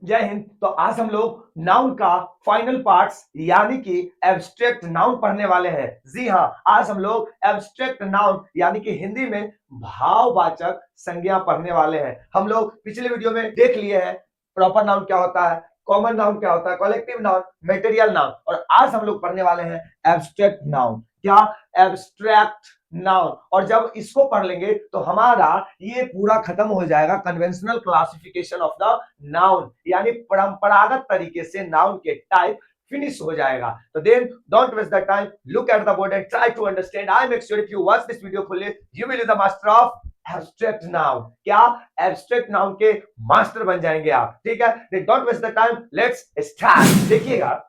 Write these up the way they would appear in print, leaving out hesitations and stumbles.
जय हिंद। तो आज हम लोग नाउन का फाइनल पार्ट्स यानी कि एब्स्ट्रैक्ट नाउन पढ़ने वाले हैं। जी हाँ, आज हम लोग एब्स्ट्रैक्ट नाउन यानी कि हिंदी में भाववाचक संज्ञा पढ़ने वाले हैं। हम लोग पिछले वीडियो में देख लिए हैं प्रॉपर नाउन क्या होता है, कॉमन नाउन क्या होता है, कलेक्टिव नाउन, मटेरियल नाउन, और आज हम लोग पढ़ने वाले हैं एब्स्ट्रैक्ट नाउन। क्या? Abstract noun. और जब इसको पढ़ लेंगे तो हमारा ये पूरा खत्म हो जाएगा conventional classification of the noun, यानी परंपरागत तरीके से नाउन के टाइप फिनिश हो जाएगा। तो then don't waste the time, look at the board and try to understand. I make sure if you watch this video fully you will be the master of abstract noun. क्या? Abstract noun के master बन जाएंगे आप। ठीक है, then don't waste the time, let's start. देखिएगा,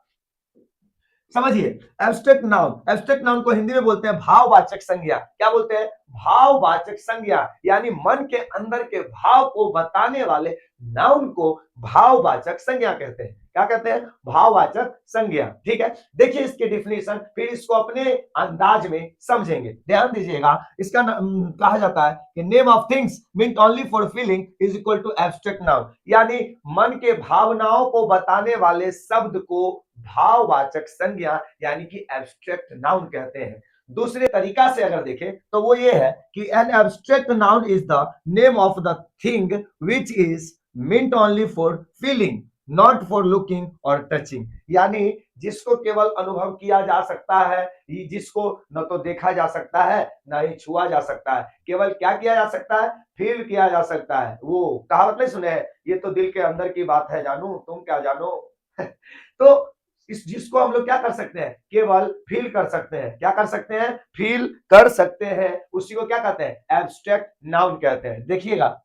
समझिए, abstract noun, abstract noun को हिंदी में बोलते हैं भाववाचक संज्ञा। क्या बोलते हैं? भाववाचक संज्ञा, यानी मन के अंदर के भाव को बताने वाले नाउन को भाववाचक संज्ञा कहते हैं। क्या कहते हैं? भाववाचक संज्ञा। ठीक है, देखिए इसके डिफिनेशन, फिर इसको अपने अंदाज में समझेंगे। ध्यान दीजिएगा, इसका कहा जाता है कि name of things meant only for feeling is equal to abstract noun, यानी मन के भावनाओं को बताने वाले शब्द को भाववाचक संज्ञा यानी कि एब्स्ट्रैक्ट नाउन कहते हैं। दूसरे तरीका से अगर देखें तो वो ये है कि an abstract noun is the name of the thing which is meant only for feeling, not for looking और टचिंग, यानी जिसको केवल अनुभव किया जा सकता है, जिसको न तो देखा जा सकता है न ही छुआ जा सकता है, केवल क्या किया जा सकता है? फील किया जा सकता है। वो कहावत नहीं सुने हैं, ये तो दिल के अंदर की बात है जानू, तुम क्या जानो। तो इस जिसको हम लोग क्या कर सकते हैं? केवल फील कर सकते हैं। क्या कर सकते हैं? फील कर सकते हैं, उसी को क्या कहते हैं? एब्स्ट्रैक्ट नाउन कहते हैं। देखिएगा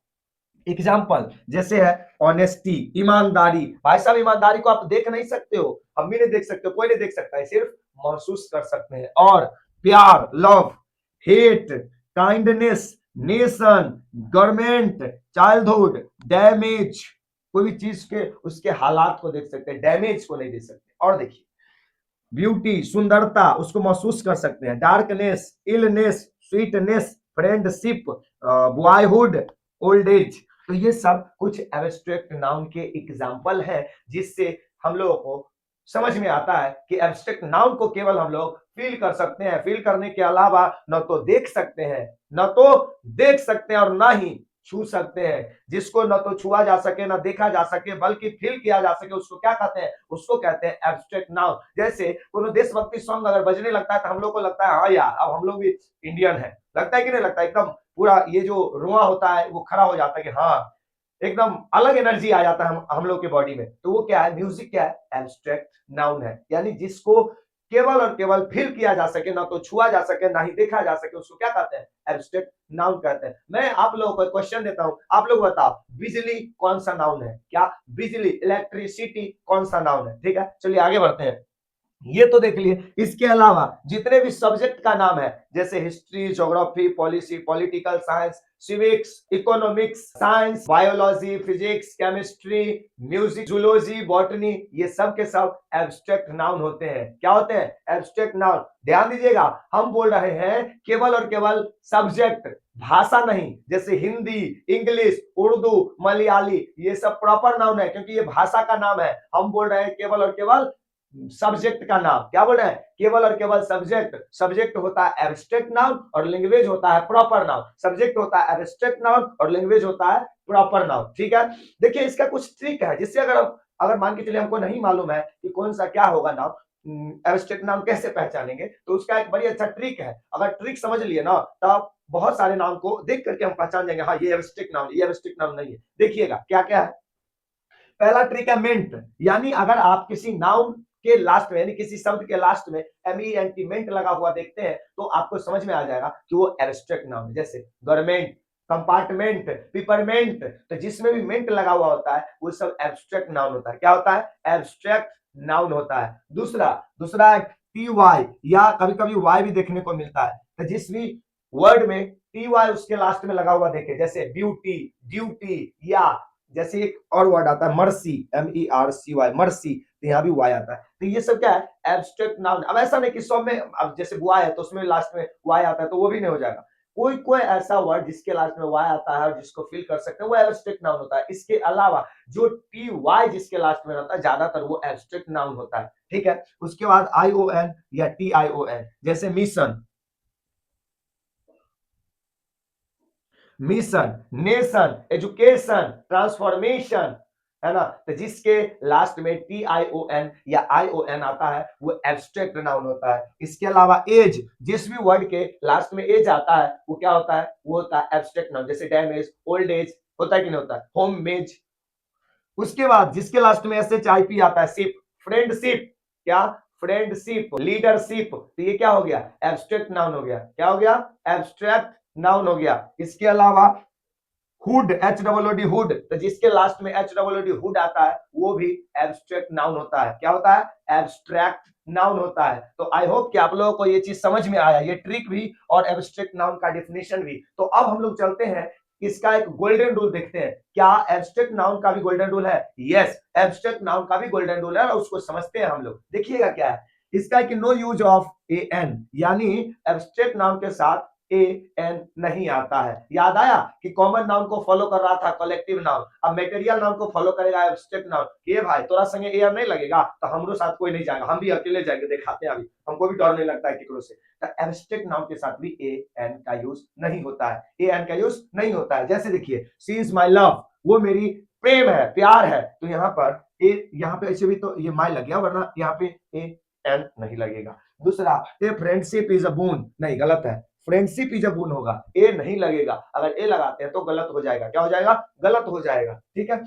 एग्जाम्पल, जैसे है ऑनेस्टी, ईमानदारी। भाई साहब, ईमानदारी को आप देख नहीं सकते हो, हम भी नहीं देख सकते, कोई नहीं देख सकता है, सिर्फ महसूस कर सकते हैं। और प्यार, love, hate, kindness, nation, government, childhood, damage, कोई भी चीज के उसके हालात को देख सकते हैं, डैमेज को नहीं देख सकते। और देखिए ब्यूटी, सुंदरता, उसको महसूस कर सकते हैं। Darkness, illness, sweetness, friendship, boyhood, old age. तो ये सब कुछ एब्स्ट्रैक्ट नाउन के एग्जाम्पल हैं, जिससे हम लोगों को समझ में आता है कि एब्स्ट्रैक्ट नाउन को केवल हम लोग फील कर सकते हैं, फील करने के अलावा न तो देख सकते हैं, न तो देख सकते हैं और ना ही छू सकते हैं। जिसको न तो छुआ जा सके, न देखा जा सके, बल्कि फील किया जा सके, उसको क्या कहते हैं? उसको कहते हैं एब्स्ट्रैक्ट नाउन। जैसे कोनो देशभक्ति सॉन्ग अगर बजने लगता है तो हम लोग को लगता है हाँ यार, अब हम लोग भी इंडियन है। लगता है कि नहीं लगता? एकदम पूरा ये जो रुआ होता है वो खड़ा हो जाता है कि हाँ, एकदम अलग एनर्जी आ जाता है हम लोग के बॉडी में। तो वो क्या है? म्यूजिक क्या है? एब्स्ट्रैक्ट नाउन है, यानी जिसको केवल और केवल फील किया जा सके, ना तो छुआ जा सके, ना ही देखा जा सके, उसको क्या कहते हैं? एब्स्ट्रैक्ट नाउन कहते हैं। मैं आप लोगों को क्वेश्चन देता हूं, आप लोग बताओ बिजली कौन सा नाउन है? क्या? बिजली, इलेक्ट्रिसिटी कौन सा नाउन है? ठीक है, चलिए आगे बढ़ते हैं। ये तो देख लिए, इसके अलावा जितने भी सब्जेक्ट का नाम है, जैसे history, geography, policy, political science, civics, economics, science, biology, physics, chemistry, music, zoology, botany, ये सब के सब एब्स्ट्रैक्ट नाउन होते हैं। क्या होते हैं? Abstract noun. ध्यान दीजिएगा, हम बोल रहे हैं केवल और केवल सब्जेक्ट, भाषा नहीं। जैसे हिंदी, इंग्लिश, उर्दू, मलयाली, ये सब प्रॉपर नाउन है क्योंकि ये भाषा का नाम है। हम बोल रहे हैं केवल और केवल सब्जेक्ट का नाम। क्या बोल रहे हैं? केवल और केवल सब्जेक्ट। सब्जेक्ट होता है एब्स्ट्रैक्ट नाउन और लैंग्वेज होता है प्रॉपर नाउन। सब्जेक्ट होता है एब्स्ट्रैक्ट नाउन और लैंग्वेज होता है प्रॉपर नाउन। ठीक है, देखिए इसका कुछ ट्रिक है, जिससे अगर मान के चलिए हमको नहीं मालूम है कि कौन सा क्या होगा नाउन, एब्स्ट्रैक्ट नाउन कैसे पहचानेंगे, तो उसका एक बड़ी अच्छा ट्रिक है। अगर ट्रिक समझ लिए ना, तब बहुत सारे नाउन को देख करके हम पहचान जाएंगे, हाँ ये एब्स्ट्रैक्ट नाउन, ये एब्स्ट्रैक्ट नाउन नहीं है। देखिएगा क्या क्या है। पहला ट्रिक है मेंट, यानी अगर आप किसी नाउन के लास्ट में, यानी किसी शब्द के लास्ट में MENT मेंट लगा हुआ देखते हैं तो आपको समझ में आ जाएगा कि वो एब्स्ट्रैक्ट नाउन है। जैसे गवर्नमेंट, कंपार्टमेंट, पिपरमेंट, तो जिसमें भी मेंट लगा हुआ होता है वो सब एब्स्ट्रैक्ट नाउन होता है। क्या होता है? एब्स्ट्रैक्ट नाउन होता है। दूसरा दूसरा TY, या कभी कभी वाई भी देखने को मिलता है। तो जिस भी वर्ड में TY उसके लास्ट में लगा हुआ देखे, जैसे ब्यूटी, ड्यूटी, या जैसे एक और वर्ड आता है मर्सी, MERCY, मर्सी, तो यहाँ भी वाई आता है। तो ये सब क्या है? Abstract noun. अब ऐसा नहीं कि सब में, अब जैसे बुआ है तो उसमें लास्ट में वाई आता है, तो वो भी नहीं हो जाएगा। कोई कोई ऐसा वर्ड जिसके लास्ट में वाई आता है और जिसको फिल कर सकते हैं वो एब्स्ट्रैक्ट नाउन होता है। इसके अलावा जो टी वाई जिसके लास्ट में रहता है ज्यादातर वो एब्स्ट्रैक्ट नाउन होता है। ठीक है, उसके बाद आई ओ एन या टी आई ओ एन, जैसे mission, mission, nation, education, transformation, है ना। तो जिसके लास्ट में टी आई ओ एन या आई ओ एन आता है वो एब्स्ट्रैक्ट नाउन होता है। इसके अलावा एज, जिस भी वर्ड के लास्ट में एज आता है वो क्या होता है, वो होता है एब्स्ट्रैक्ट नाउन, जैसे डैमेज, ओल्ड एज, होता है कि नहीं होता है, होम मेज। उसके बाद जिसके लास्ट में एस एच आई पी आता है, शिप, फ्रेंडशिप, क्या, फ्रेंडशिप, लीडरशिप, तो ये क्या हो गया, एब्स्ट्रैक्ट नाउन हो गया। क्या हो गया, एब्स्ट्रैक्ट नाउन हो गया। इसके अलावा hood, H double O D, hood, तो जिसके लास्ट में H double O D hood आता है वो भी एब्स्ट्रैक्ट नाउन होता है। क्या होता है, एब्स्ट्रैक्ट नाउन होता है। तो आई होप कि आप लोगों को ये चीज समझ में आया, ये ट्रिक भी और एब्स्ट्रैक्ट नाउन का डेफिनेशन भी। तो अब हम लोग चलते हैं, इसका एक गोल्डन रूल देखते हैं। क्या एब्स्ट्रैक्ट नाउन का भी गोल्डन रूल है? यस, एब्स्ट्रैक्ट नाउन का भी गोल्डन रूल है और उसको समझते हैं हम लोग। देखिएगा क्या है इसका, कि no use of a an, यानी एब्स्ट्रैक्ट नाउन के साथ ए एन नहीं आता है। याद आया कि कॉमन नाउन को फॉलो कर रहा था कलेक्टिव नाउन, अब मटेरियल नाउन को फॉलो करेगा एब्स्ट्रैक्ट नाउन। ये भाई तोरा संगे ए एन नहीं लगेगा तो हमरो साथ कोई नहीं जाएगा, हम भी अकेले जाएंगे, दिखाते हैं अभी, हमको भी डर नहीं लगता है केकरो से। तो एब्स्ट्रैक्ट नाउन के साथ भी ए एन का यूज नहीं होता है, ए एन का यूज नहीं होता है। जैसे देखिए, शी इज माई लव, वो मेरी प्रेम है, प्यार है, तो यहाँ पर ए, यहाँ पे ऐसे भी तो ये माई लग गया, वरना यहाँ पे ए एन नहीं लगेगा। दूसरा, ए फ्रेंडशिप इज अ बून, नहीं, गलत है, फ्रेंडशिप इज अ बून होगा, ए नहीं लगेगा। अगर ए लगाते हैं तो गलत हो जाएगा। क्या हो जाएगा, गलत हो जाएगा। ठीक है,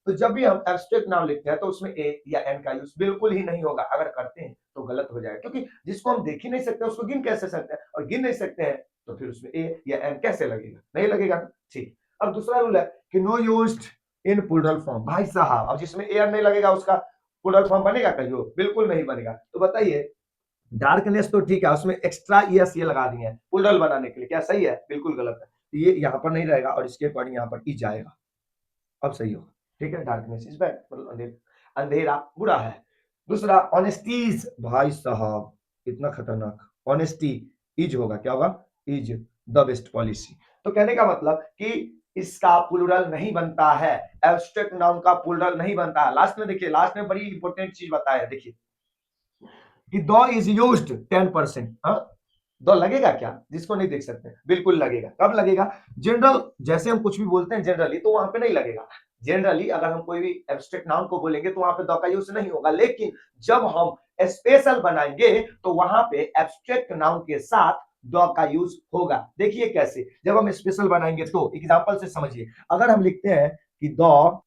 तो जब भी हम एब्स्ट्रैक्ट नाउन लिखते हैं तो उसमें ए या एन का यूज बिल्कुल ही नहीं होगा। अगर करते हैं तो गलत हो जाएगा, क्योंकि जिसको हम देख ही नहीं सकते उसको गिन कैसे सकते हैं, और गिन नहीं सकते हैं तो फिर उसमें ए या एन कैसे लगेगा, नहीं लगेगा। ठीक, अब दूसरा रूल है कि no used in plural form. भाई साहब, अब जिसमें ए एन नहीं लगेगा उसका प्लूरल फॉर्म बनेगा कहियो? बिल्कुल नहीं बनेगा। तो बताइए, डार्कनेस तो ठीक है, उसमें एक्स्ट्रा ईएस ये लगा दिए हैं प्लूरल बनाने के लिए, क्या सही है? बिल्कुल गलत है। तो ये यहाँ पर नहीं रहेगा और इसके अकॉर्डिंग यहाँ पर ई जाएगा, अब सही होगा। ठीक है, डार्कनेस इज बैड, मतलब अंधेरा बुरा है। दूसरा, ऑनेस्टीज, भाई साहब इतना खतरनाक, ऑनेस्टी इज होगा, क्या होगा, इज द बेस्ट पॉलिसी। तो कहने का मतलब कि इसका प्लूरल नहीं बनता है, एब्स्ट्रैक्ट नाउन का प्लूरल नहीं बनता है। लास्ट में देखिए, लास्ट में बड़ी इंपॉर्टेंट चीज बताया, देखिए कि दो इज यूज्ड 10%, हाँ, दो लगेगा क्या? जिसको नहीं देख सकते, बिल्कुल लगेगा। कब लगेगा? जनरल, जैसे हम कुछ भी बोलते हैं जनरली तो वहां पे नहीं लगेगा। जनरली अगर हम कोई भी एब्स्ट्रैक्ट नाउन को बोलेंगे तो वहां पे दो का यूज नहीं होगा, लेकिन जब हम स्पेशल बनाएंगे तो वहां पे एब्स्ट्रैक्ट नाउन के साथ दो का यूज होगा। देखिए कैसे, जब हम स्पेशल बनाएंगे तो एग्जांपल से समझिए। अगर हम लिखते हैं कि दो,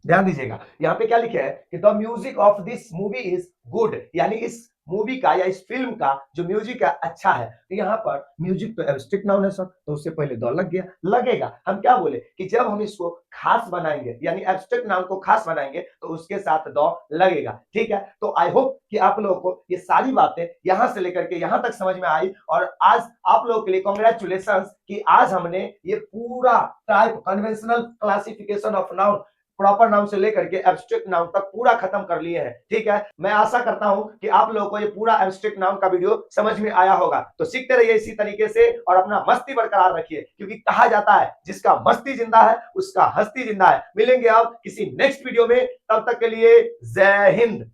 ध्यान दीजिएगा यहाँ पे क्या लिखा है कि the music of this movie is good, यानी इस मूवी का या इस फिल्म का जो म्यूजिक है अच्छा है। तो यहाँ पर म्यूजिक तो एब्स्ट्रैक्ट नाउन है सर, तो उससे पहले द लग गया, लगेगा। हम क्या बोले कि जब हम इसको खास बनाएंगे, यानी एब्स्ट्रैक्ट नाउन को खास बनाएंगे तो उसके साथ द लगेगा। ठीक है, तो आई होप कि आप लोगों को ये सारी बातें यहां से लेकर के यहां तक समझ में आई, और आज आप लोगों के लिए कॉन्ग्रेचुलेशन कि आज हमने ये पूरा type conventional classification of noun, proper noun से लेकर के एब्स्ट्रैक्ट नाउन तक पूरा खत्म कर लिए हैं। ठीक है, मैं आशा करता हूं कि आप लोगों को ये पूरा एब्स्ट्रैक्ट नाउन का वीडियो समझ में आया होगा। तो सीखते रहिए इसी तरीके से और अपना मस्ती बरकरार रखिए, क्योंकि कहा जाता है जिसका मस्ती जिंदा है उसका हस्ती जिंदा है। मिलेंगे अब किसी नेक्स्ट वीडियो में, तब तक के लिए जय हिंद।